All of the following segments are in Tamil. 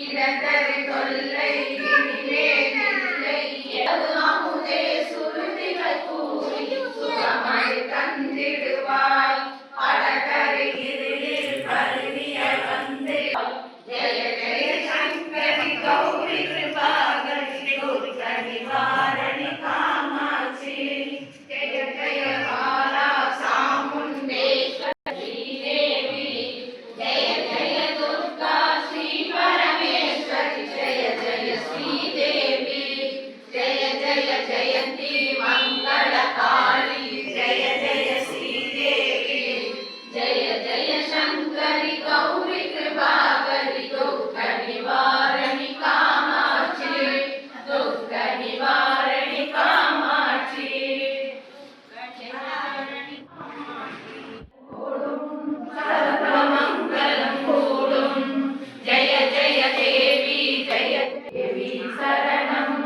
இடதரு தொல்லை இனிமேலில்லை அமுதே சுருதிகள் கூறி சுகமழை தந்திடுவாய் படகரை இருளில் பருவிய வந்து ஜெய ஜெய சங்கரி கௌரி கிருபாகரி துர்கணி வாரணி காமாட்சி ஜெய ஜெய பாலா சாமுண்டேஸ்வரி தேவி ஜெய ஜெய துர்கா ஸ்ரீ பரமேஸ்வரி ஜெய ஜெய ஸ்ரீதேவி ஜெய ஜெய ஜெயந்தி மங்கள காளி ஜெய ஜெய ஸ்ரீதேவி ஜெய ஜெய சங்கரி கௌரி கிருபாகரி துர்க நிவாரணி காமாட்சி துர்க நிவாரணி காமாட்சி சர்வமங்கலம் கூடும் ஜெய ஜெய தேவி ஜெய தேவி சரணம்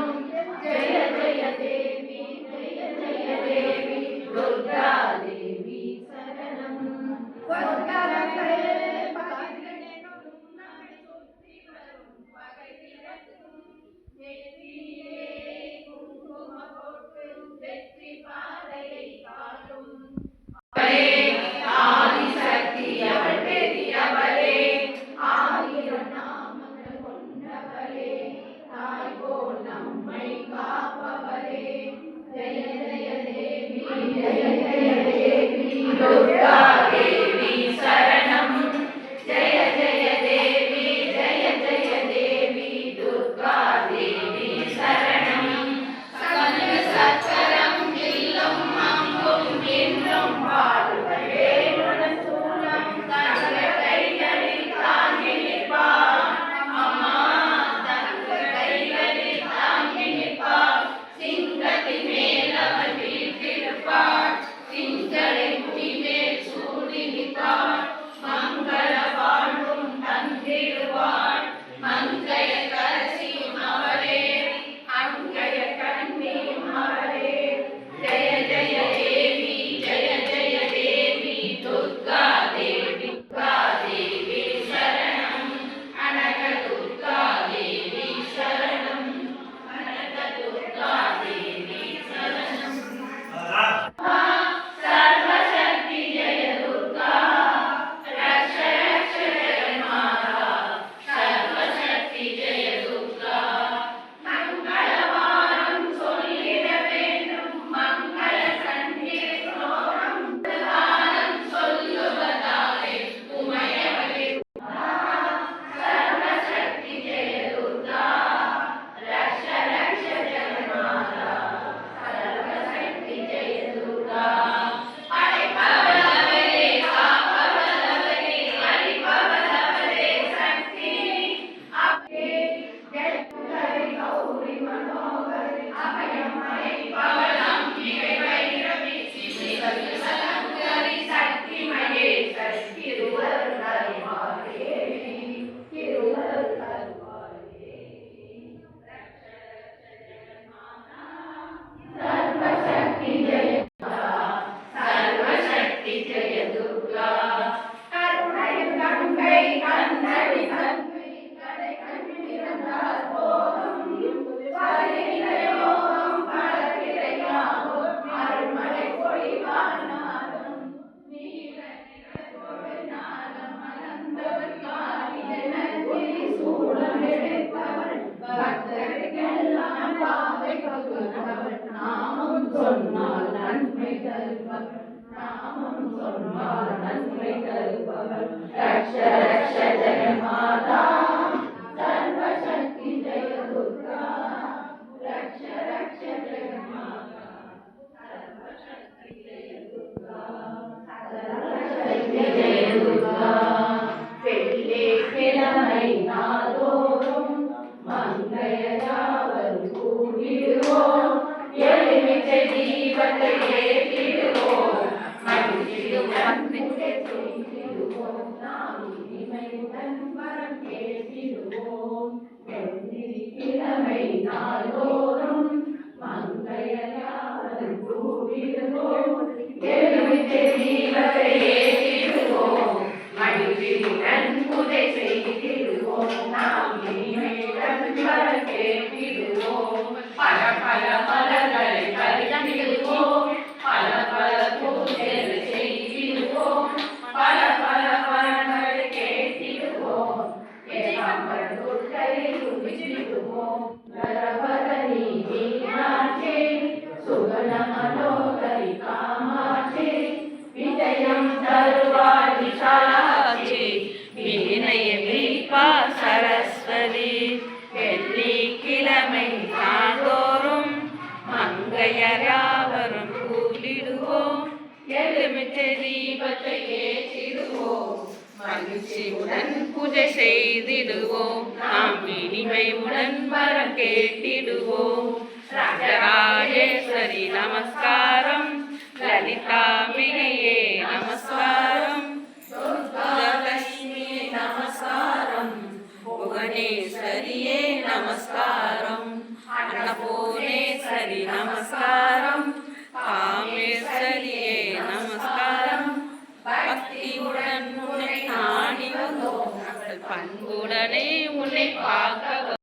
ஜெய ஜெய தேவி ஜெய ஜெய தேவி துர்கா தேவி சரணம் வெற்றி பாதையை காட்டும் ஆதிசக்தி அவள் பெரியவளே ஆயிரம் நாமங்கள் கொண்டவளே தாய் போல் நம்மை காப்பவளே ஜெய ஜெய தேவி ஜெய ஜெய தேவி துர்கா தேவி சரணம் ஜெய ஜெய தேவி ஜெய ஜெய தேவி துர்கா தேவி சரணம் சகல சக்கரம் வில்லும் அம்பும் என்றும் பாடுவதே சூலம் தங்க கைகளில் தாங்கி நிற்பார் அம்மா தங்க கைகளில் தாங்கி நிற்பார் சிங்கத்தின் மேல் அவள் வீற்றிருப்பார் சிங்களை முடிமேல் சூடி நிற்பார் மங்கள வாழ்வும் தந்திடுவார் மங்கைய கரசியும் அவளே அங்கைய கண்ணியும் அவளே ஜெய ஜெய தேவி ஜெய ஜெய தேவி துர்கா தேவி துர்கா தேவி சரணம் அனக துர்கா தேவி சரணம் அனக துர்கா தேவி சரணம் சர்வசக்தி ஜெய துர்கா ரக்ஷ ரக்ஷ ஜெகன்மாதா சர்வசக்தி ஜெய துர்கா மங்களவாரம் சொல்லிட வேண்டும் மங்கள சங்கீர்த்தனம் காலம் சொல்லுவதாலே உமையவளே சர்வசக்தி ஜெய துர்கா ரக்ஷ ரக்ஷ ஜெகன்மாதா சர்வசக்தி ஜெய துர்கா படைப்பவளவளே காப்பவளவளே அழிப்பவளவளே சக்தி அப்பே ஜெயங்கரி கௌரி மனோகரி அபயம் அளிப்பவளம் இவை வைரவி சிவகி சலங்கரி சக்தி மகேஸ்வரி திருவருள் தருவாயே திருவருள் தருவாயே சர்வசக்தி ஜெய சர்வசக்தி ஜெய துர்கா கருணை கங்கை கண்ணடி கங்கை கடை கண்ணிருந்தால் போதும் பரிநிலையோகம் பலவிரையாகும் அருள்மழை பொழிவானாலும் நீல நிறத்தொடு நாளம் மலர்ந்தவர் காரியன ஒளி சூழம் எடுப்பவள் பக்தருக்கெல்லாம் பாதை வகுத்தவள் நாமம் சொன்னால் நன்மை தருபவள் நாமம் சொன்னால் நன்மை தருபவள் ரக்ஷ ரக்ஷ ஜெகன்மாதா சர்வசக்தி ஜெய துர்கா ரக்ஷ ரக்ஷ ஜெகன்மாதா சர்வசக்தி ஜெய துர்கா சர்வசக்தி ஜெய துர்கா பெண்ணே கிழமை நாதோறும் மங்கையராவர் கூடிடுவோம் எளிமிச்சை தீபத்தை ஏற்றிடுவோம் மகிழ்ச்சியுடன் செய்திடுவோம் நாம் இனிமையுடன் வரம் கேட்டிடுவோம் வெள்ளி கிழமை நாள்தோறும் மங்கையராவர் கூடிடுவோம் எளிமிச்சை தீபத்தை ஏற்றிடுவோம் மகிழ்ச்சி பலி வெள்ளிக்கிழமை நாள்தோறும் மங்கையர் யாவரும் கூடிடுவோம் எலுமிச்சை தீபத்தை ஏற்றிடுவோம் மகிழ்ச்சியுடன் பூஜை செய்திடுவோம் நாம் இனிமையுடன் வரம் கேட்டிடுவோம் ராஜராஜேஸ்வரி நமஸ்காரம் லலிதாம்பிகையே நமஸ்காரம் துர்காலட்சுமி நமஸ்காரம் புவனேஸ்வரியே நமஸ்காரம் அன்னபூர்ணேஸ்வரி நமஸ்காரம் காமேஸ்வரியே நமஸ்காரம் பக்தியுடன் உன்னை நாடி வந்தோம் பண்புடன்